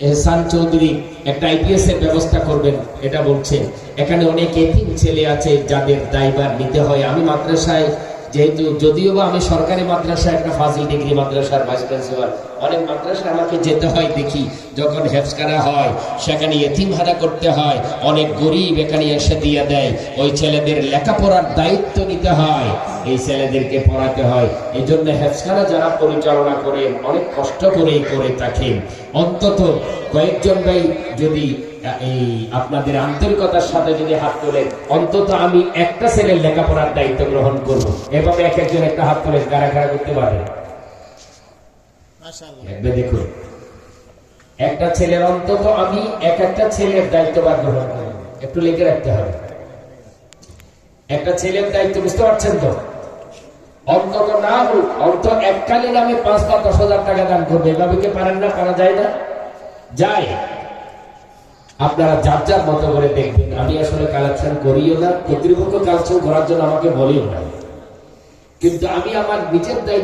এহসান চৌধুরী একটা আইপিএস এর ব্যবস্থা করবেন এটা বলছেন। এখানে অনেক এতিম ছেলে আছে যাদের দায়ভার নিতে হয়। আমি মাদ্রাসায় যেহেতু যদিও বা আমি সরকারি মাদ্রাসায় একটা ফাজিল ডিগ্রি মাদ্রাসার ভাইস প্রিন্সিপাল, অনেক মাদ্রাসায় আমাকে যেতে হয়, দেখি যখন হেফজখানা হয় সেখানে এতিমখানা করতে হয়, অনেক গরিব এখানে এসে দিয়ে দেয়, ওই ছেলেদের লেখাপড়ার দায়িত্ব নিতে হয়, এই ছেলেদেরকে পড়াতে হয়। এই জন্য হেফজখানা যারা পরিচালনা করেন অনেক কষ্ট করেই করে থাকেন। অন্তত কয়েকজন ভাই যদি এই আপনাদের আন্তরিকতার সাথে যদি হাত তোলেন, অন্তত আমি একটা ছেলের লেখাপড়ার দায়িত্ব গ্রহণ করবো, এভাবে এক একজন একটা হাত তোলেন, কারা কারা করতে পারে? দেখুন, একটা ছেলের অন্তত আমি একটা ছেলের দায়িত্বভার গ্রহণ করবো, একটু লিখে রাখতে হবে। একটা ছেলের দায়িত্ব, বুঝতে পারছেন তো? অন্তত না হোক, অন্তত এককালীন আমি 5 বা 10 হাজার টাকা দান করবো। এভাবে কি পারেন না? পারা যায় না? যায়। আপনারা যার যার মতো করে দেখবেন। আমি আসলে কালেকশন করিও না, কর্তৃপক্ষ কালেকশন করার জন্য আমাকে বলিও না, কিন্তু আমি আমার নিজের দায়িত্ব